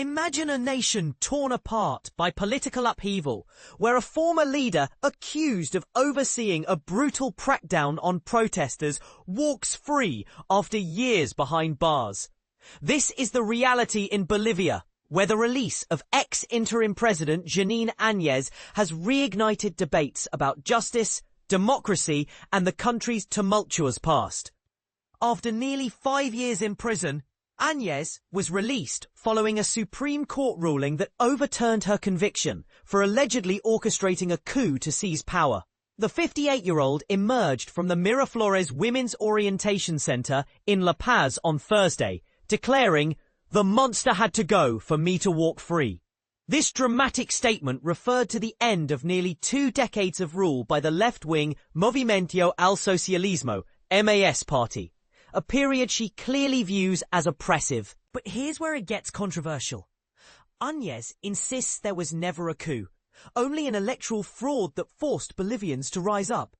Imagine a nation torn apart by political upheaval, where a former leader accused of overseeing a brutal crackdown on protesters walks free after years behind bars. This is the reality in Bolivia, where the release of ex-interim president Jeanine Áñez has reignited debates about justice, democracy, and the country's tumultuous past. After nearly 5 years in prison, Áñez was released following a Supreme Court ruling that overturned her conviction for allegedly orchestrating a coup to seize power. The 58-year-old emerged from the Miraflores Women's Orientation Center in La Paz on Thursday, declaring, "The monster had to go for me to walk free." This dramatic statement referred to the end of nearly 2 decades of rule by the left-wing Movimiento al Socialismo, MAS party, a period she clearly views as oppressive. But here's where it gets controversial. Áñez insists there was never a coup, only an electoral fraud that forced Bolivians to rise up.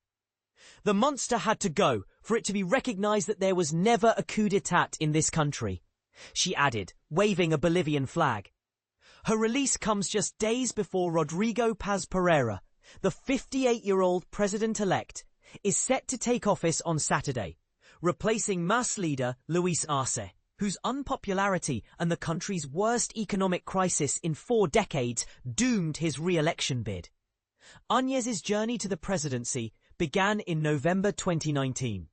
The monster had to go for it to be recognized that there was never a coup d'etat in this country, she added, waving a Bolivian flag. Her release comes just days before Rodrigo Paz Pereira, the 58-year-old president-elect, is set to take office on Saturday, replacing MAS leader Luis Arce, whose unpopularity and the country's worst economic crisis in 4 decades doomed his re-election bid. Áñez's journey to the presidency began in November 2019,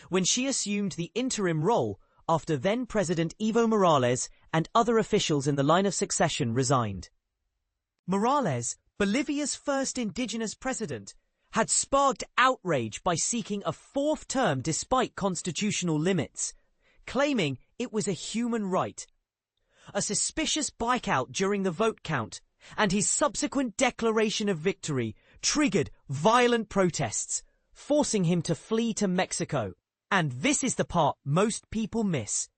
when she assumed the interim role after then-President Evo Morales and other officials in the line of succession resigned. Morales, Bolivia's first indigenous president, had sparked outrage by seeking a 4th term despite constitutional limits, claiming it was a human right. A suspicious bike-out during the vote count and his subsequent declaration of victory triggered violent protests, forcing him to flee to Mexico. And this is the part most people miss.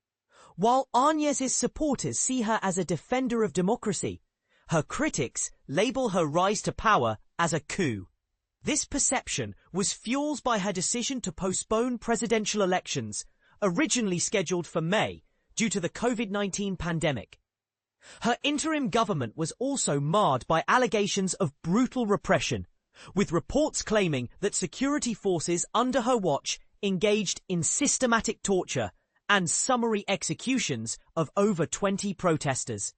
While Áñez's supporters see her as a defender of democracy, her critics label her rise to power as a coup. This perception was fueled by her decision to postpone presidential elections, originally scheduled for May, due to the COVID-19 pandemic. Her interim government was also marred by allegations of brutal repression, with reports claiming that security forces under her watch engaged in systematic torture and summary executions of over 20 protesters.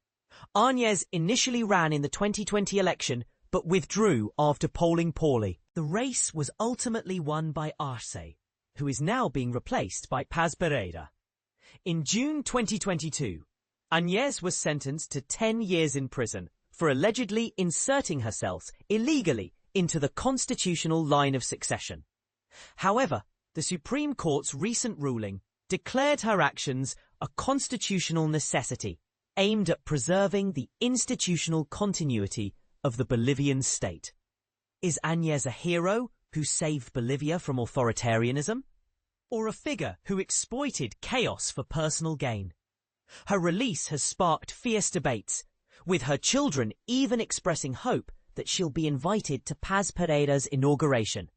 Áñez initially ran in the 2020 election, but withdrew after polling poorly. The race was ultimately won by Arce, who is now being replaced by Paz Pereira. In June 2022, Áñez was sentenced to 10 years in prison for allegedly inserting herself illegally into the constitutional line of succession. However, the Supreme Court's recent ruling declared her actions a constitutional necessity, aimed at preserving the institutional continuity of the Bolivian state. Is Áñez a hero who saved Bolivia from authoritarianism? Or a figure who exploited chaos for personal gain? Her release has sparked fierce debates, with her children even expressing hope that she'll be invited to Paz Pereira's inauguration.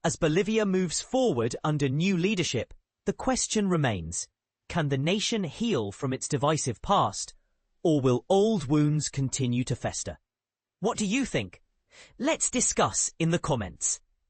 As Bolivia moves forward under new leadership, the question remains, can the nation heal from its divisive past, or will old wounds continue to fester? What do you think? Let's discuss in the comments.